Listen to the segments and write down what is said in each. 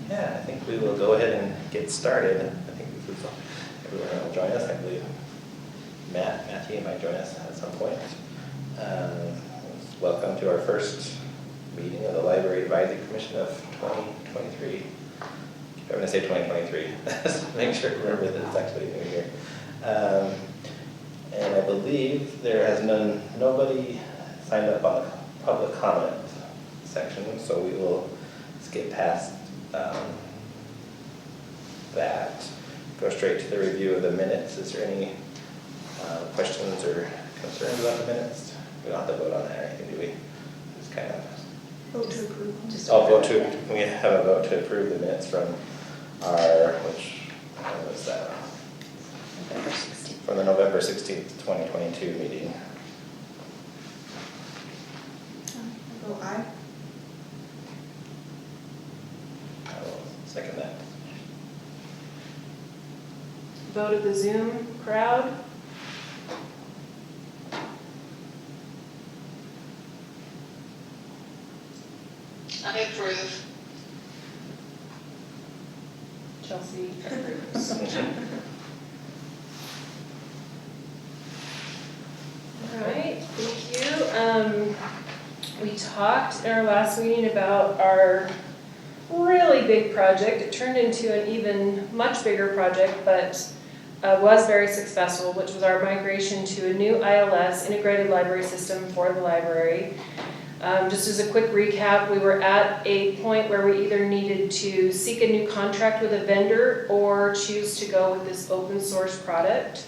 Yeah, I think we will go ahead and get started. I think this is everyone will join us. I believe Matthew might join us at some point. Welcome to our first meeting of the Library Advisory Commission of 2023. I'm going to say 2023. Make sure to remember that it's actually a new year. And I believe there has nobody signed up on the public comment section, so we will skip past that. Go straight to the review of the minutes. Is there any questions or concerns about the minutes? We don't have to vote on that or anything, do we? Just kind of vote to approve. We have a vote to approve the minutes from our, when was that? November 16th. From the November 16th, 2022 meeting. Vote aye. I will second that. Vote of the Zoom crowd. I approve. Chelsea approves. All right, thank you. We talked in our last meeting about our really big project. It turned into an even much bigger project, but was very successful, which was our migration to a new ILS, integrated library system for the library. Just as a quick recap, we were at a point where we either needed to seek a new contract with a vendor or choose to go with this open source product.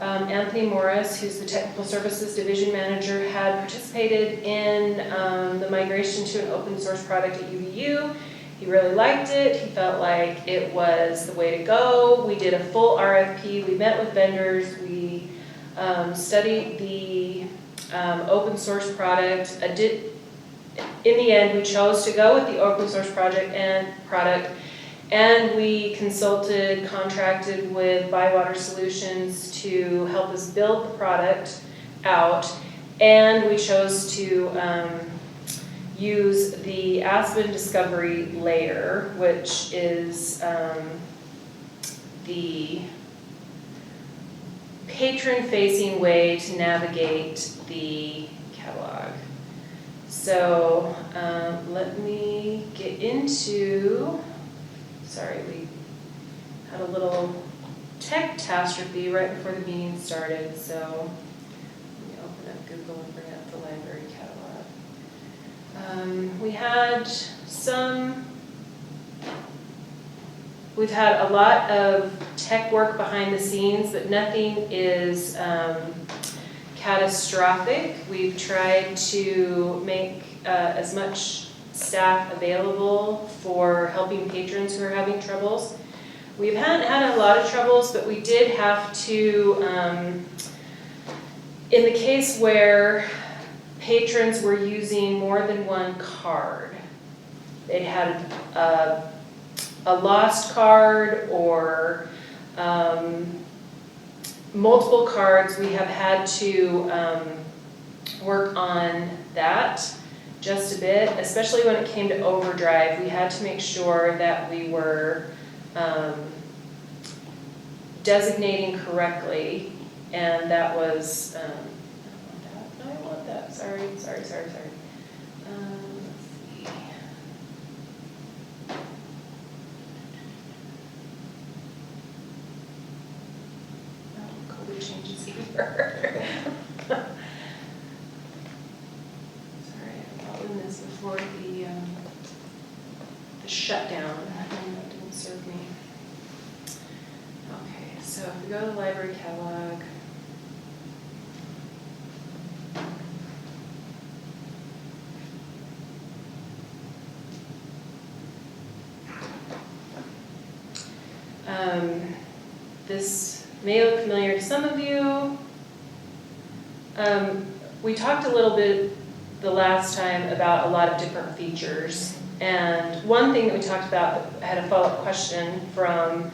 Anthony Morris, who's the Technical Services Division Manager, had participated in the migration to an open source product at UVU. He really liked it. He felt like it was the way to go. We did a full RFP. We met with vendors. We studied the open source product. In the end, we chose to go with the open source product, and we contracted with Bywater Solutions to help us build the product out, and we chose to use the Aspen Discovery layer, which is the patron-facing way to navigate the catalog. So let me get into, sorry, we had a little tech catastrophe right before the meeting started, so let me open up Google and bring up the library catalog. We've had a lot of tech work behind the scenes, but nothing is catastrophic. We've tried to make as much staff available for helping patrons who are having troubles. We haven't had a lot of troubles, but we did have to, in the case where patrons were using more than one card, they had a lost card or multiple cards. We have had to work on that just a bit, especially when it came to overdrive. We had to make sure that we were designating correctly, and that was, I don't want that, sorry. Let's see. Changes either. Sorry, I brought in this before the shutdown, and that didn't serve me. Okay, so if we go to the library catalog, this may look familiar to some of you. We talked a little bit the last time about a lot of different features, and one thing that we talked about, I had a follow-up question from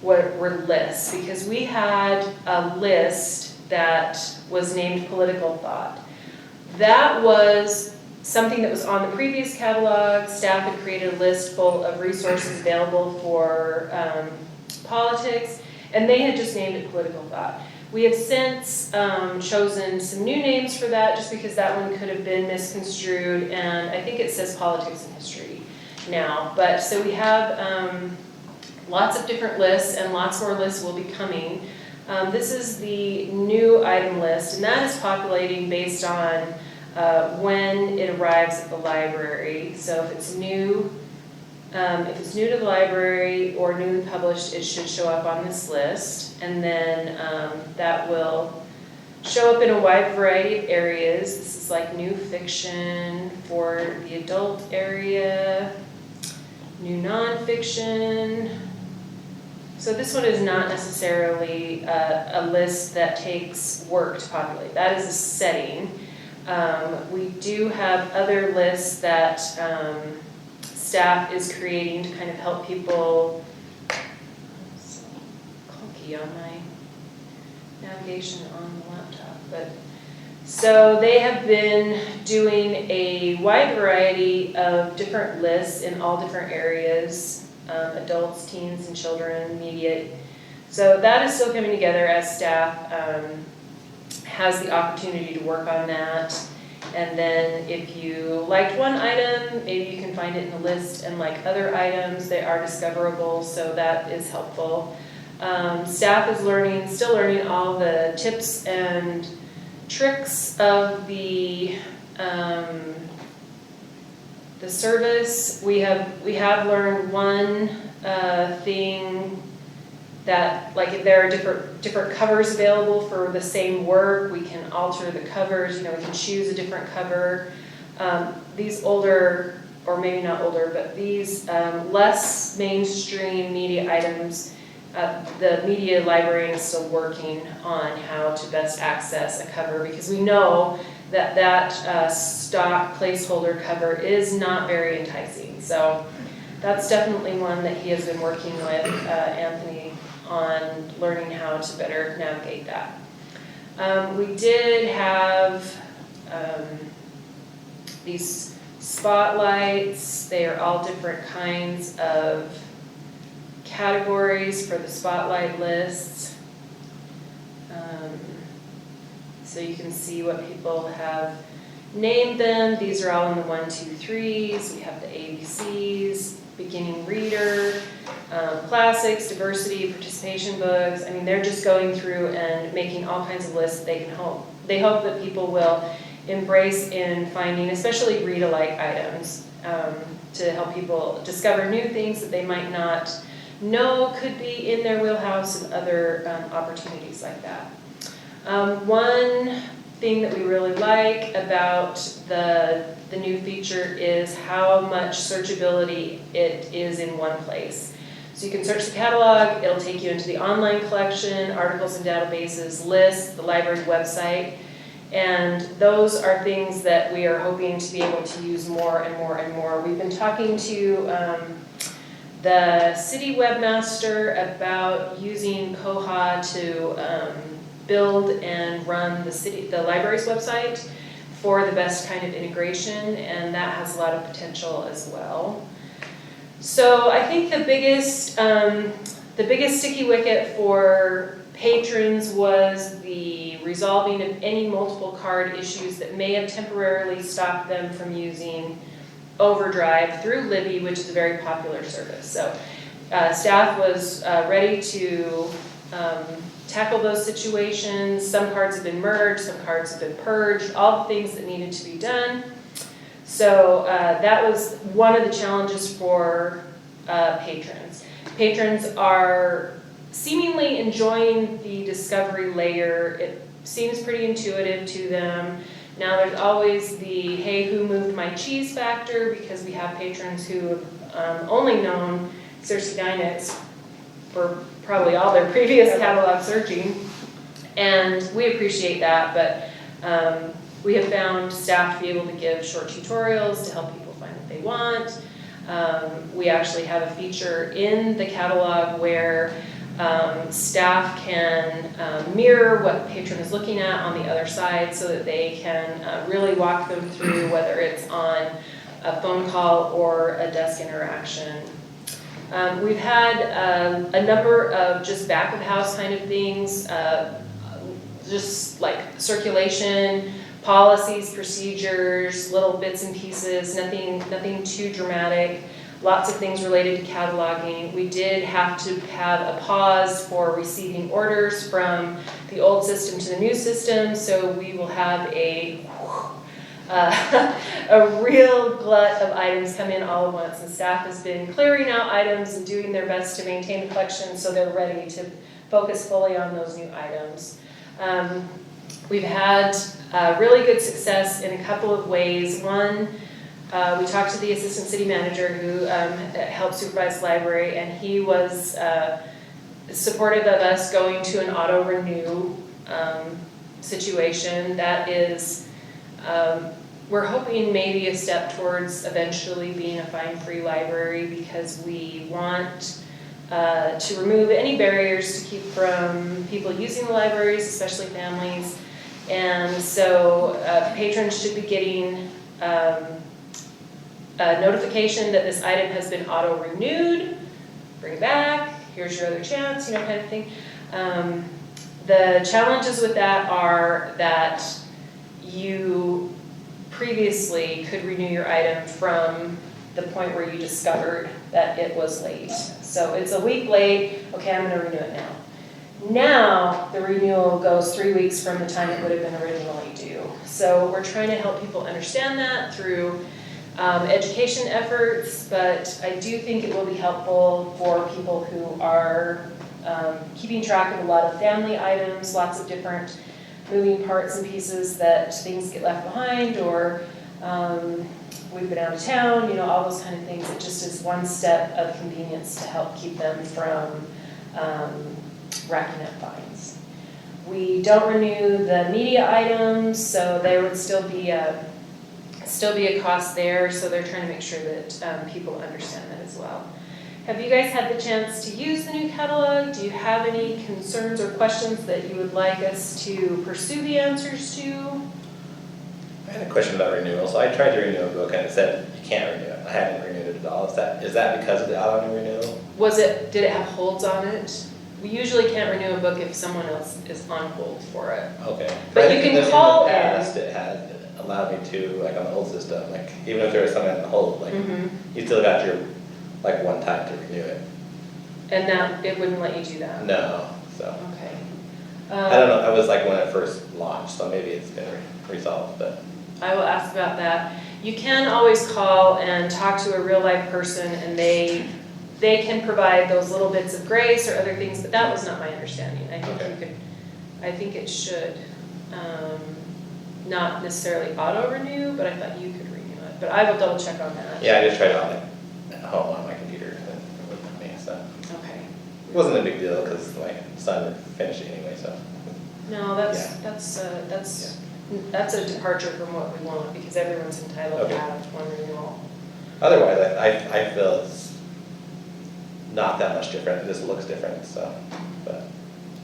what were lists, because we had a list that was named political thought. That was something that was on the previous catalog. Staff had created a list full of resources available for politics, and they had just named it political thought. We have since chosen some new names for that, just because that one could have been misconstrued, and I think it says politics and history now. But so we have lots of different lists, and lots more lists will be coming. This is the new item list, and that is populating based on when it arrives at the library. So if it's new to the library or newly published, it should show up on this list. And then that will show up in a wide variety of areas. This is like new fiction for the adult area, new nonfiction. So this one is not necessarily a list that takes work to populate. That is a setting. We do have other lists that staff is creating to kind of help people. So clunky on my navigation on the laptop, but so they have been doing a wide variety of different lists in all different areas, adults, teens, and children, media. So that is still coming together as staff has the opportunity to work on that. And then if you liked one item, maybe you can find it in the list, and like other items, they are discoverable, so that is helpful. Staff is still learning all the tips and tricks of the service. We have learned one thing that, like, if there are different covers available for the same work, we can alter the covers. We can choose a different cover. These older, or maybe not older, but these less mainstream media items, the media librarian is still working on how to best access a cover, because we know that stock placeholder cover is not very enticing. So that's definitely one that he has been working with Anthony on, learning how to better navigate that. We did have these spotlights. They are all different kinds of categories for the spotlight lists. So you can see what people have named them. These are all in the 1, 2, 3s. We have the ABCs, beginning reader, classics, diversity, participation books. I mean, they're just going through and making all kinds of lists that they hope that people will embrace in finding, especially read-alike items, to help people discover new things that they might not know could be in their wheelhouse, and other opportunities like that. One thing that we really like about the new feature is how much searchability it is in one place. So you can search the catalog, it'll take you into the online collection, articles and databases, lists, the library website, and those are things that we are hoping to be able to use more and more and more. We've been talking to the city webmaster about using Koha to build and run the library's website for the best kind of integration, and that has a lot of potential as well. So I think the biggest sticky wicket for patrons was the resolving of any multiple card issues that may have temporarily stopped them from using Overdrive through Libby, which is a very popular service. So staff was ready to tackle those situations. Some cards have been merged, some cards have been purged, all the things that needed to be done. So that was one of the challenges for patrons. Patrons are seemingly enjoying the discovery layer. It seems pretty intuitive to them. Now there's always the, hey, who moved my cheese factor, because we have patrons who have only known Cersei Dynex for probably all their previous catalog searching, and we appreciate that, but we have found staff to be able to give short tutorials to help people find what they want. We actually have a feature in the catalog where Staff can mirror what patron is looking at on the other side so that they can really walk them through whether it's on a phone call or a desk interaction. We've had a number of just back of the house kind of things, just like circulation, policies, procedures, little bits and pieces, nothing too dramatic. Lots of things related to cataloging. We did have to have a pause for receiving orders from the old system to the new system, so we will have a real glut of items come in all at once, and staff has been clearing out items and doing their best to maintain the collection so they're ready to focus fully on those new items. We've had really good success in a couple of ways. One, we talked to the assistant city manager who helped supervise the library, and he was supportive of us going to an auto renew situation. That is, we're hoping maybe a step towards eventually being a fine-free library, because we want to remove any barriers to keep from people using the libraries, especially families. And so patrons should be getting a notification that this item has been auto-renewed, bring it back, here's your other chance, kind of thing. The challenges with that are that you previously could renew your item from the point where you discovered that it was late. So it's a week late, okay, I'm gonna renew it now. Now, the renewal goes 3 weeks from the time it would have been originally due. So we're trying to help people understand that through education efforts, but I do think it will be helpful for people who are keeping track of a lot of family items, lots of different moving parts and pieces that things get left behind, or we've been out of town, all those kind of things. It just is one step of convenience to help keep them from racking up fines. We don't renew the media items, so there would still be a cost there, so they're trying to make sure that people understand that as well. Have you guys had the chance to use the new catalog? Do you have any concerns or questions that you would like us to pursue the answers to? I had a question about renewal. So I tried to renew a book and it said you can't renew it. I haven't renewed it at all. Is that because of the auto renewal? Did it have holds on it? We usually can't renew a book if someone else is on hold for it. Okay. But you can call in the past, it had allowed me to, like on the old system, like even if there was someone on hold, like you still got your like one time to renew it. And that it wouldn't let you do that? No, so. Okay. I don't know, that was like when it first launched, so maybe it's been resolved, but. I will ask about that. You can always call and talk to a real life person, and they can provide those little bits of grace or other things, but that was not my understanding. I think I think it should not necessarily auto renew, but I thought you could renew it. But I will double check on that. Yeah, I just tried it on at home on my computer and it wouldn't let me, so. Okay. It wasn't a big deal because my son finished it anyway, so. No, that's a departure from what we want, because everyone's entitled to have one renewal. Otherwise, I feel it's not that much different, it just looks different, so, but.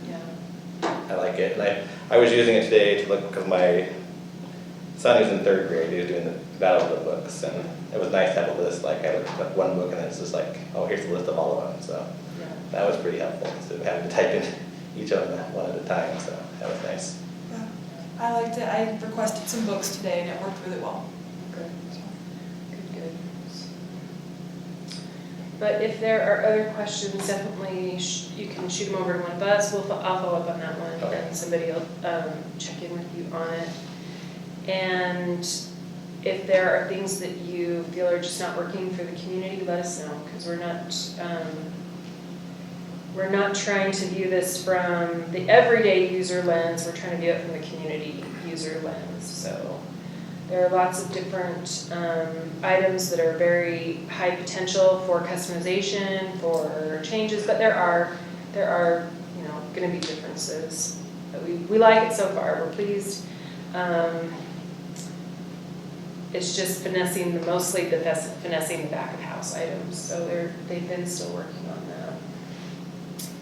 Yeah. I like it, and I was using it today to look, because my son who's in 3rd grade, he was doing the battle of the books, and it was nice to have a list, like I looked at one book and it's just like, oh, here's the list of all of them, so. Yeah. That was pretty helpful, instead of having to type in each of them one at a time, so that was nice. Yeah, I liked it. I requested some books today and it worked really well. Good. Good. But if there are other questions, definitely you can shoot them over to one of us. I'll follow up on that one, and somebody will check in with you on it. And if there are things that you feel are just not working for the community, let us know, because we're not trying to view this from the everyday user lens. We're trying to view it from the community user lens. So there are lots of different items that are very high potential for customization, for changes, but there are going to be differences. But we like it so far. We're pleased. It's just finessing the back of house items. So they've been still working on that.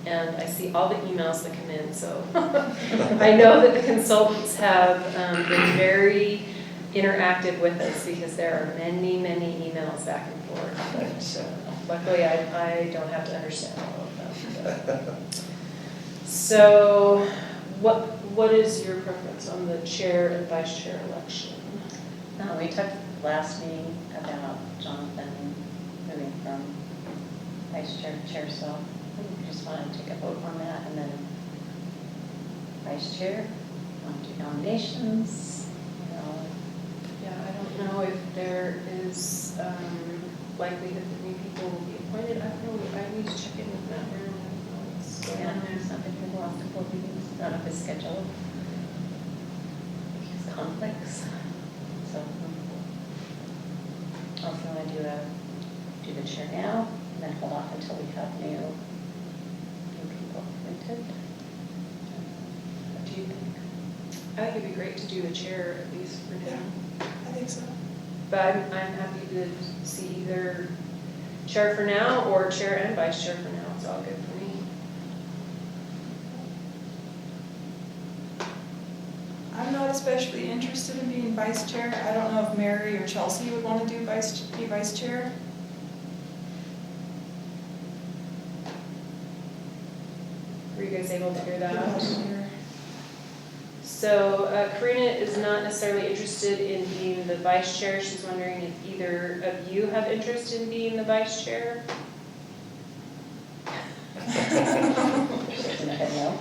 and I see all the emails that come in, so I know that the consultants have been very interactive with us because there are many, many emails back and forth. But luckily, I don't have to understand all of them. But. So, what is your preference on the chair and vice chair election? We talked last meeting about Jonathan moving from vice chair to chair, so we just want to take a vote on that, and then vice chair, do nominations, Yeah, I don't know if there is likelihood that new people will be appointed. I don't know. I need to check in with Matt Aaron. Yeah, there's nothing for the last couple of meetings, not of his schedule. His conflicts, so. Also want to do the chair now, and then hold off until we have new people appointed. What do you think? I think it'd be great to do the chair at least for now. I think so. But I'm happy to see either chair for now or chair and vice chair for now. It's all good for me. I'm not especially interested in being vice chair. I don't know if Mary or Chelsea would want to be vice chair. Were you guys able to hear Yeah. that? So Karina is not necessarily interested in being the vice chair. She's wondering if either of you have interest in being the vice chair. Shaking her head no.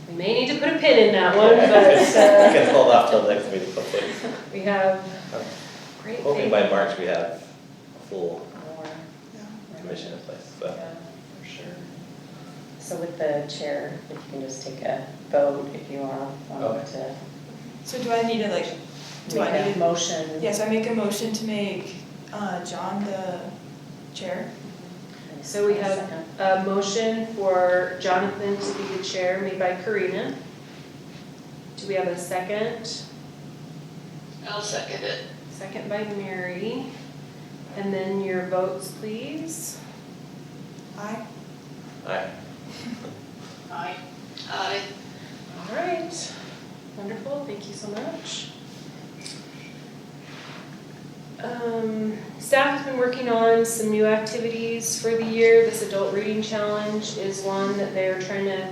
We may need to put a pin in that one, We but can hold off till next meeting, hopefully. we have great Hoping faith. by March we have a full More, commission in place, so. Yeah, for sure. so with the chair, if you can just take a vote if you want to So do I need to make a motion. Yes, I make a motion to make John the chair. So we have Second. a motion for Jonathan to be the chair made by Karina. Do we have a second? I'll second it. Second by Mary. And then your votes, please. Aye. Aye. Aye. Aye. All right. Wonderful. Thank you so much. Staff has been working on some new activities for the year. This adult reading challenge is one that they're trying to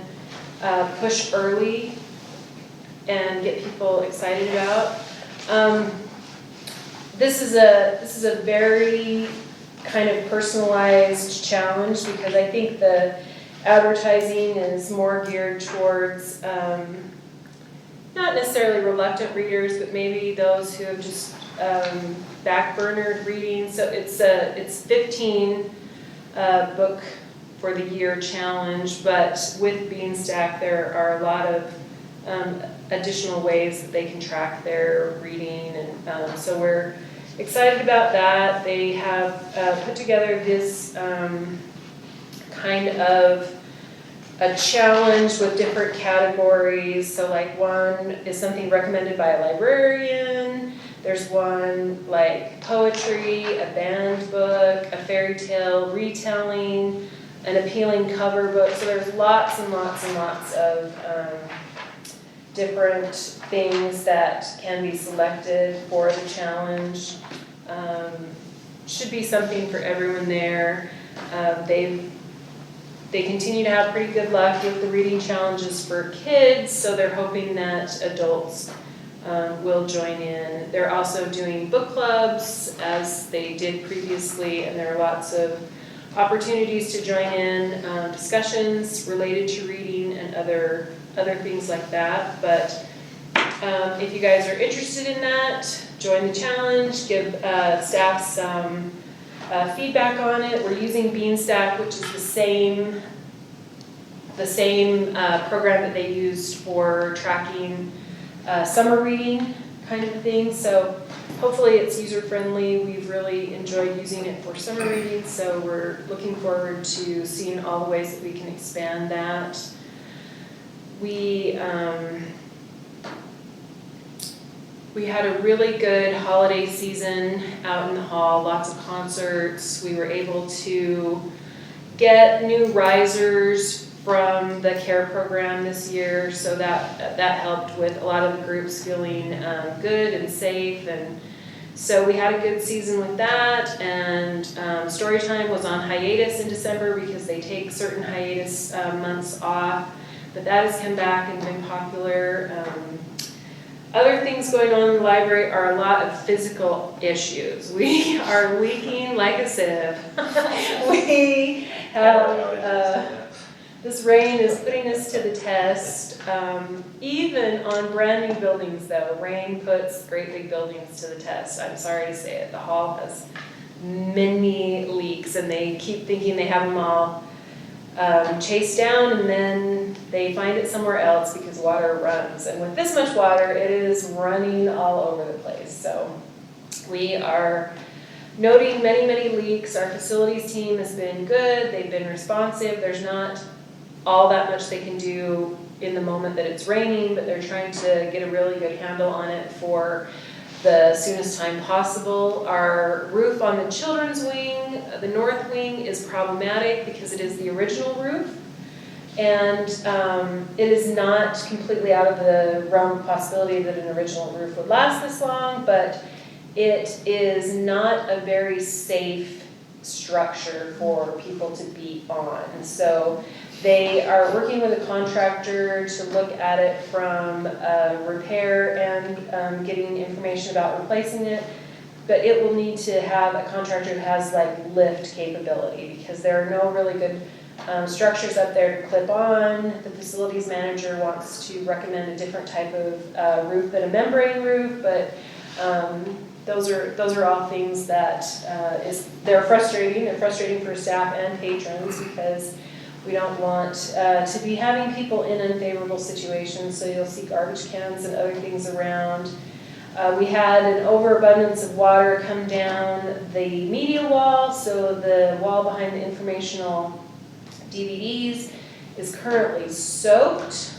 push early and get people excited about. This is a very kind of personalized challenge because I think the advertising is more geared towards not necessarily reluctant readers, but maybe those who have just backburnered reading. So it's 15 book for the year challenge, but with Beanstack there are a lot of additional ways that they can track their reading, and so we're excited about that. They have put together this kind of a challenge with different categories. So like one is something recommended by a librarian. There's one like poetry, a banned book, a fairy tale retelling, an appealing cover book. So there's lots and lots and lots of different things that can be selected for the challenge. Should be something for everyone there. They continue to have pretty good luck with the reading challenges for kids, so they're hoping that adults will join in. They're also doing book clubs as they did previously, and there are lots of opportunities to join in discussions related to reading and other things like that. But if you guys are interested in that, join the challenge, give staff some feedback on it. We're using Beanstack, which is the same program that they used for tracking summer reading kind of a thing. So hopefully it's user-friendly. We've really enjoyed using it for summer reading, so we're looking forward to seeing all the ways that we can expand that. We We had a really good holiday season out in the hall, lots of concerts. We were able to get new risers from the care program this year, so that helped with a lot of the groups feeling good and safe. And so we had a good season with that, and Storytime was on hiatus in December because they take certain hiatus months off, but that has come back and been popular. Other things going on in the library are a lot of physical issues. We are leaking like a sieve. We have, this rain is putting us to the test. Even on brand new buildings though, rain puts great big buildings to the test. I'm sorry to say it, the hall has many leaks and they keep thinking they have them all chased down, and then they find it somewhere else because water runs. And with this much water, it is running all over the place. So we are noting many, many leaks. Our facilities team has been good. They've been responsive. There's not all that much they can do in the moment that it's raining, but they're trying to get a really good handle on it for the soonest time possible. Our roof on the children's wing, the north wing, is problematic because it is the original roof, and it is not completely out of the realm of possibility that an original roof would last this long, but it is not a very safe structure for people to be on. So they are working with a contractor to look at it from repair and getting information about replacing it. But it will need to have a contractor who has like lift capability, because there are no really good structures up there to clip on. The facilities manager wants to recommend a different type of roof than a membrane roof, but those are all things that they're frustrating. They're frustrating for staff and patrons because we don't want to be having people in unfavorable situations, so you'll see garbage cans and other things around. We had an overabundance of water come down the media wall, so the wall behind the informational DVDs is currently soaked.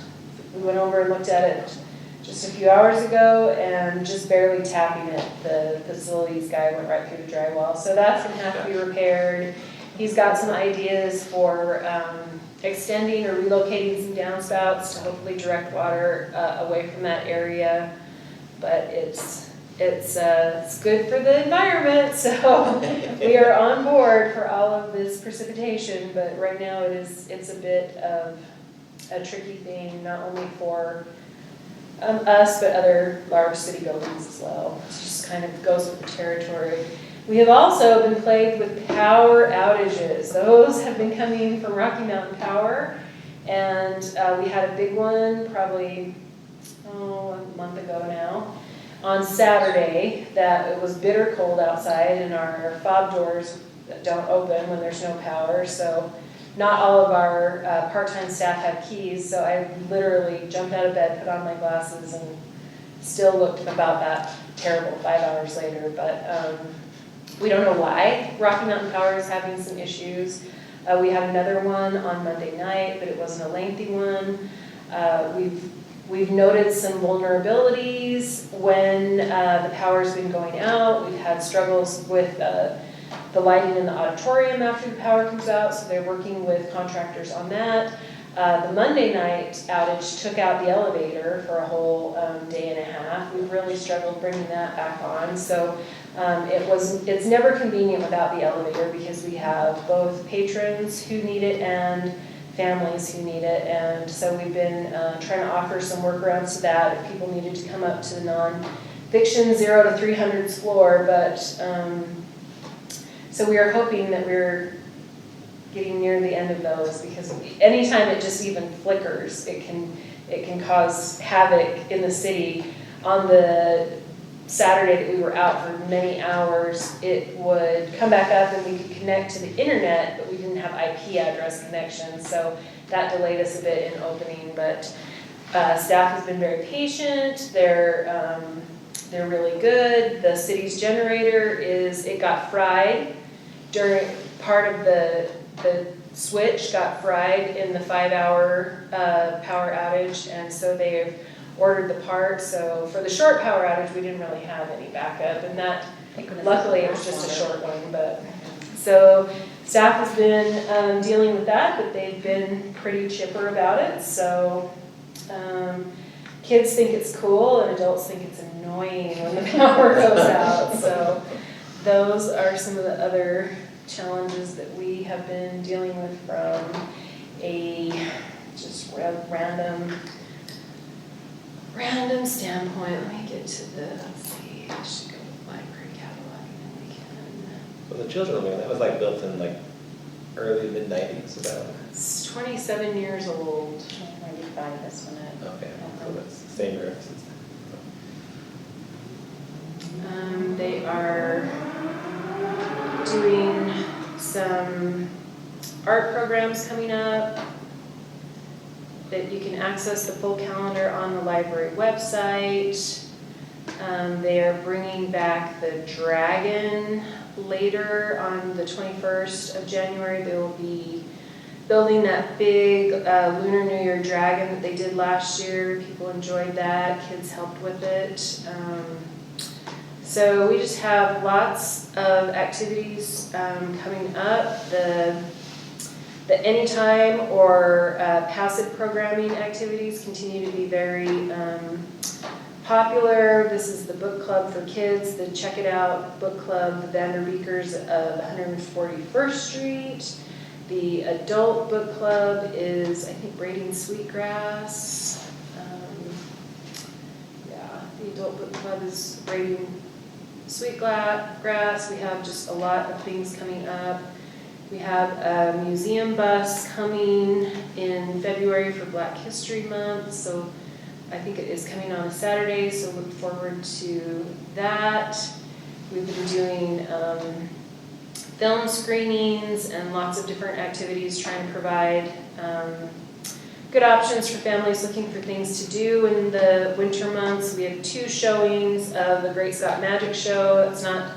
We went over and looked at it just a few hours ago and just barely tapping it. The facilities guy went right through the drywall, so that's going to have to be repaired. He's got some ideas for extending or relocating some downspouts to hopefully direct water away from that area. But it's good for the environment, so we are on board for all of this precipitation. But right now it's a bit of a tricky thing, not only for us but other large city buildings as well. It just kind of goes with the territory. We have also been plagued with power outages. Those have been coming from Rocky Mountain Power, and we had a big one probably a month ago now on Saturday. That it was bitter cold outside, and our fob doors don't open when there's no power, so not all of our part-time staff have keys, so I literally jumped out of bed, put on my glasses, and still looked about that terrible 5 hours later. But we don't know why Rocky Mountain Power is having some issues. We had another one on Monday night, but it wasn't a lengthy one. We've noted some vulnerabilities when the power's been going out. We've had struggles with the lighting in the auditorium after the power comes out, so they're working with contractors on that. The Monday night outage took out the elevator for a whole day and a half. We've really struggled bringing that back on. So it's never convenient without the elevator, because we have both patrons who need it and families who need it. And so we've been trying to offer some workarounds to that if people needed to come up to the non-fiction 0 to 300s floor. But so we are hoping that we're getting near the end of those, because anytime it just even flickers, it can cause havoc in the city. On the Saturday that we were out for many hours, it would come back up and we could connect to the internet, but we didn't have IP address connection, so that delayed us a bit in opening. But staff has been very patient. They're really good. The city's generator it got fried during part of the switch got fried in the 5-hour power outage, and so they've ordered the parts. So for the short power outage, we didn't really have any backup, and that, luckily, it was just a short one, but. So staff has been dealing with that, but they've been pretty chipper about it. So kids think it's cool and adults think it's annoying when the power goes out. So those are some of the other challenges that we have been dealing with from a just random standpoint. Let me get to the, let's see, I should go to the library catalog and then we can. So the children wing, that was like built in like early mid-90s about. It's 27 years old. 95, this one. Okay, so that's the same era since then. They are doing some art programs coming up that you can access the full calendar on the library website. They are bringing back the Dragon later on the 21st of January. They will be building that big Lunar New Year dragon that they did last year. People enjoyed that. Kids helped with it. So we just have lots of activities coming up. The anytime or passive programming activities continue to be very popular. This is the book club for kids, the Check It Out book club, the Vanderbeekers of 141st Street. The adult book club is, I think, Braiding Sweetgrass. The adult book club is Braiding Sweetgrass. We have just a lot of things coming up. We have a museum bus coming in February for Black History Month, so I think it is coming on a Saturday, so look forward to that. We've been doing film screenings and lots of different activities trying to provide good options for families looking for things to do in the winter months. We have 2 showings of the Great Scott Magic Show. That's not,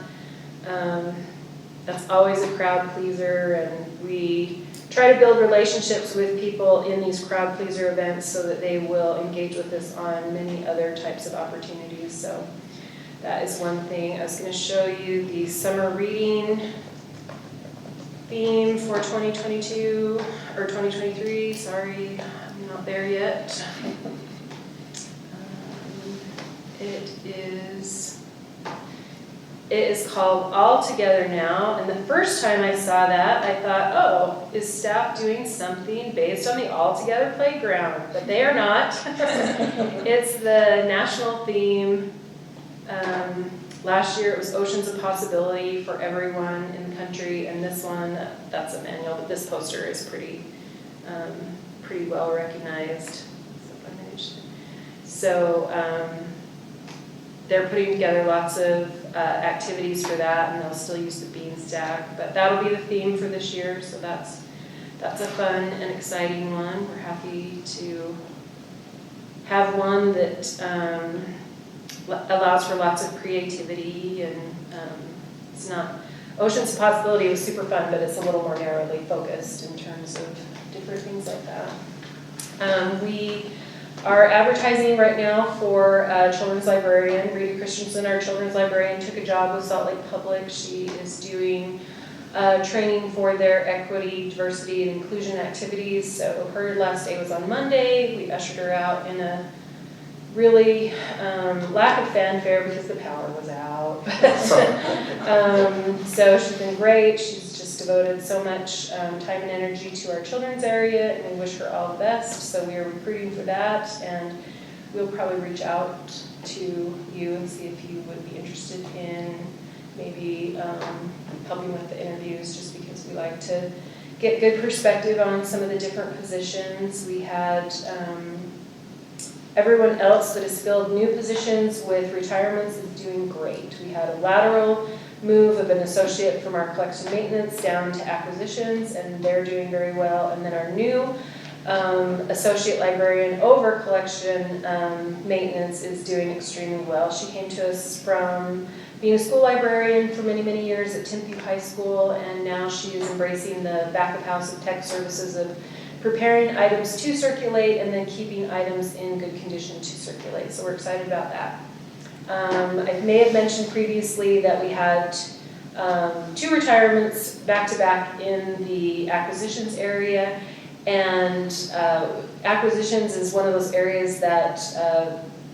that's always a crowd pleaser, and we try to build relationships with people in these crowd pleaser events so that they will engage with us on many other types of opportunities. So that is one thing. I was going to show you the summer reading theme for 2022 or 2023. Sorry, I'm not there yet. It is called All Together Now, and the first time I saw that, I thought, oh, is staff doing something based on the All Together Playground? But they are not. It's the national theme. Last year it was Oceans of Possibility for everyone in the country, and this one, that's a manual, but this poster is pretty well recognized. So they're putting together lots of activities for that, and they'll still use the bean stack, but that'll be the theme for this year, so that's a fun and exciting one. We're happy to have one that allows for lots of creativity, and it's not, Oceans of Possibility was super fun, but it's a little more narrowly focused in terms of different things like that. We are advertising right now for a children's librarian. Rita Christensen, our children's librarian, took a job with Salt Lake Public. She is doing training for their equity, diversity, and inclusion activities. So her last day was on Monday. We ushered her out in a really lack of fanfare because the power was out. So she's been great. She's just devoted so much time and energy to our children's area, and we wish her all the best. So we are recruiting for that, and we'll probably reach out to you and see if you would be interested in maybe helping with the interviews, just because we like to get good perspective on some of the different positions. We had everyone else that has filled new positions with retirements is doing great. We had a lateral move of an associate from our collection maintenance down to acquisitions, and they're doing very well. And then our new associate librarian over collection maintenance is doing extremely well. She came to us from being a school librarian for many, many years at Tempe High School, and now she is embracing the back of house and tech services of preparing items to circulate and then keeping items in good condition to circulate. So we're excited about that. I may have mentioned previously that we had 2 retirements back-to-back in the acquisitions area. And acquisitions is one of those areas that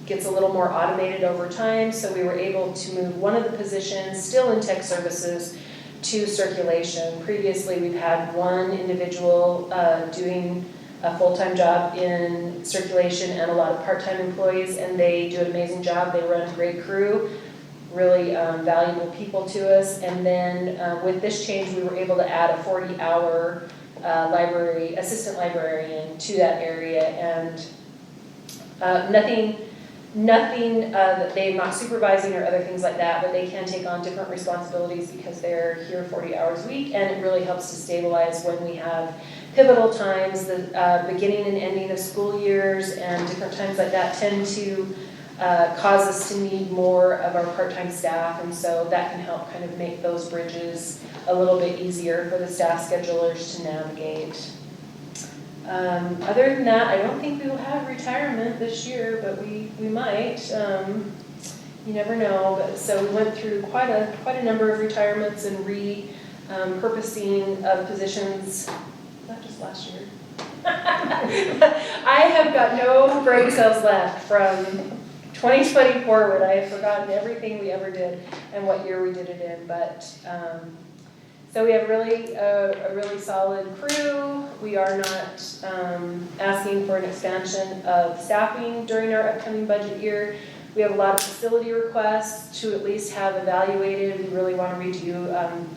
gets a little more automated over time. So we were able to move one of the positions, still in tech services, to circulation. Previously, we've had one individual doing a full-time job in circulation and a lot of part-time employees, and they do an amazing job. They run a great crew, really valuable people to us. And then with this change, we were able to add a 40-hour assistant librarian to that area, and nothing that they're not supervising or other things like that, but they can take on different responsibilities because they're here 40 hours a week, and it really helps to stabilize when we have pivotal times. The beginning and ending of school years and different times like that tend to cause us to need more of our part-time staff, and so that can help kind of make those bridges a little bit easier for the staff schedulers to navigate. Other than that, I don't think we will have retirement this year, but we might. You never know. But so we went through quite a number of retirements and repurposing of positions. Not just last year. I have got no brain cells left from 2020 forward. I have forgotten everything we ever did and what year we did it in. But so we have really a really solid crew. We are not asking for an expansion of staffing during our upcoming budget year. We have a lot of facility requests to at least have evaluated. We really want to redo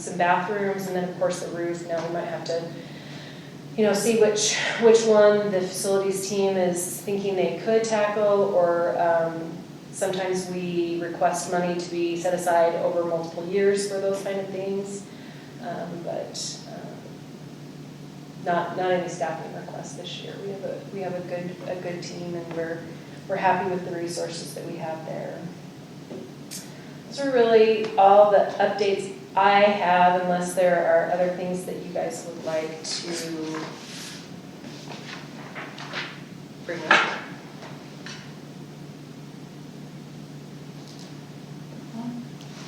some bathrooms, and then of course the roof. Now we might have to, see which one the facilities team is thinking they could tackle, or sometimes we request money to be set aside over multiple years for those kind of things. But not any staffing requests this year. We have a good team, and we're happy with the resources that we have there. Those are really all the updates I have, unless there are other things that you guys would like to bring up.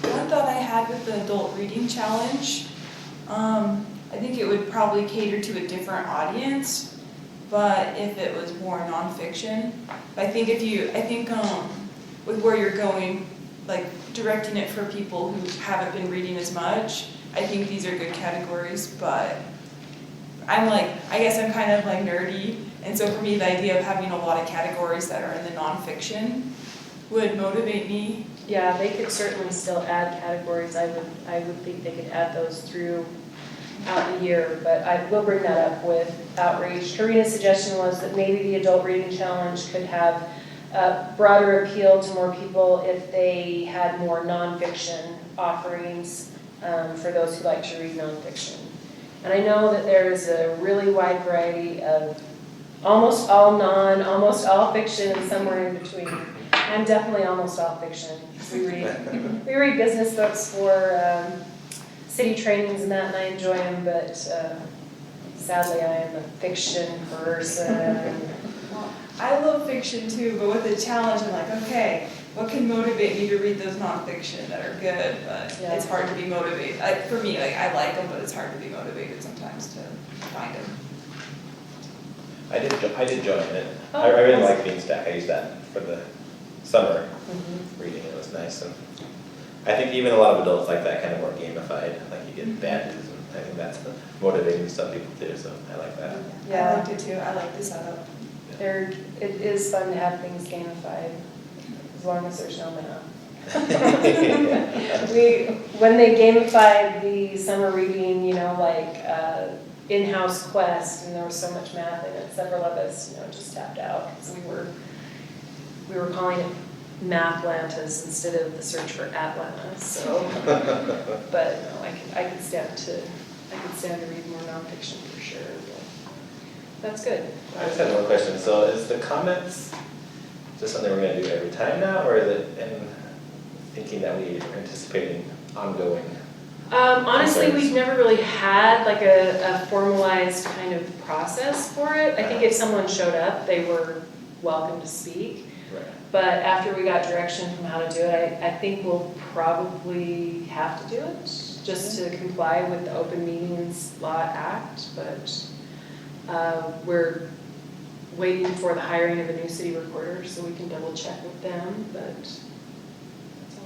One thought I had with the adult reading challenge, I think it would probably cater to a different audience, but if it was more nonfiction. I think with where you're going, like directing it for people who haven't been reading as much, I think these are good categories, but I guess I'm kind of like nerdy, and so for me the idea of having a lot of categories that are in the nonfiction would motivate me. Yeah, they could certainly still add categories. I would think they could add those throughout the year, but I will bring that up with outreach. Karina's suggestion was that maybe the adult reading challenge could have a broader appeal to more people if they had more nonfiction offerings for those who like to read nonfiction. And I know that there's a really wide variety of almost all almost all fiction, and somewhere in between. I'm definitely almost all fiction. We read business books for city trainings and that, and I enjoy them, but sadly I am a fiction person. Well, I love fiction too, but with the challenge I'm like, okay, what can motivate me to read those nonfiction that are good, but Yeah. it's hard to be motivated. For me, I like them, but it's hard to be motivated sometimes to find them. I did join it. Oh, I really awesome. like Beanstack. I used that for the summer reading. It was nice, and I think even a lot of adults like that kind of more gamified. Like you get badges, and I think that's motivating to some people too. So I like that. I liked it too. I like the setup. It is fun to have things gamified, as long as there's no math. When they gamified the summer reading, in-house quest, and there was so much math in it, several of us, just tapped out because we were calling it Mathlantis instead of the search for Atlantis. So, but no, I could stand to read more nonfiction for sure. But that's good. I just had one question. So is the comments just something we're going to do every time now, or is it in thinking that we are anticipating ongoing Honestly, Concerns? we've never really had like a formalized kind of process for it. I think if someone showed up, they were welcome to speak. Right. But after we got direction from how to do it, I think we'll probably have to do it, just to comply with the Open Meetings Law Act, but we're waiting for the hiring of a new city recorder, so we can double check with them, but that's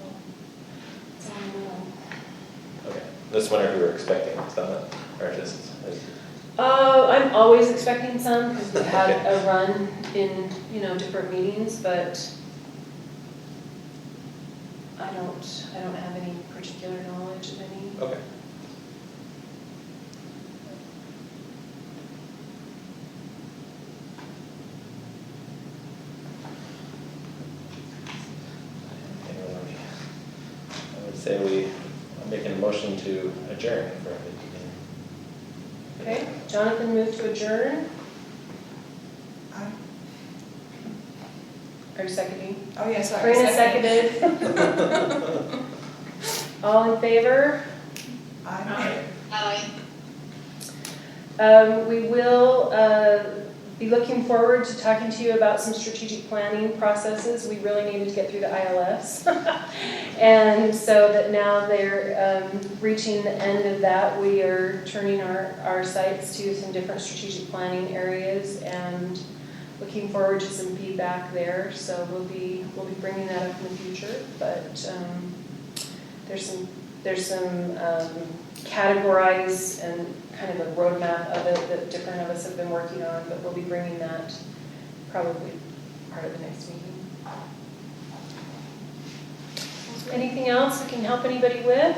all I know. Okay. Just wonder if we were expecting some, or just. I'm always expecting some, because we've had a run in, different meetings, but I don't have any particular knowledge of any. Okay. I would say I'm making a motion to adjourn for the meeting. Okay, Jonathan moved to adjourn. Aye. Are you seconding? Oh, yeah, sorry. Karina second. seconded. All in favor? Aye. Aye. We will be looking forward to talking to you about some strategic planning processes. We really needed to get through the ILS. And so that now they're reaching the end of that, we are turning our sights to some different strategic planning areas and looking forward to some feedback there. So we'll be bringing that up in the future. But there's some categorized and kind of a roadmap of it that different of us have been working on, but we'll be bringing that probably part of the next meeting. Anything else we can help anybody with?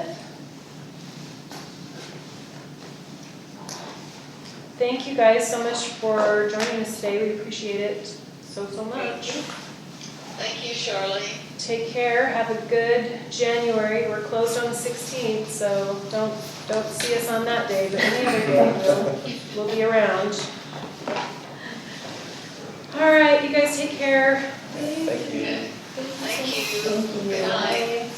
Thank you guys so much for joining us today. We appreciate it so much. Thank you, Charlie. Take care. Have a good January. We're closed on the 16th, so don't see us on that day, but any other day we'll be around. All right, you guys take care. Thank you. Thank you. Good night.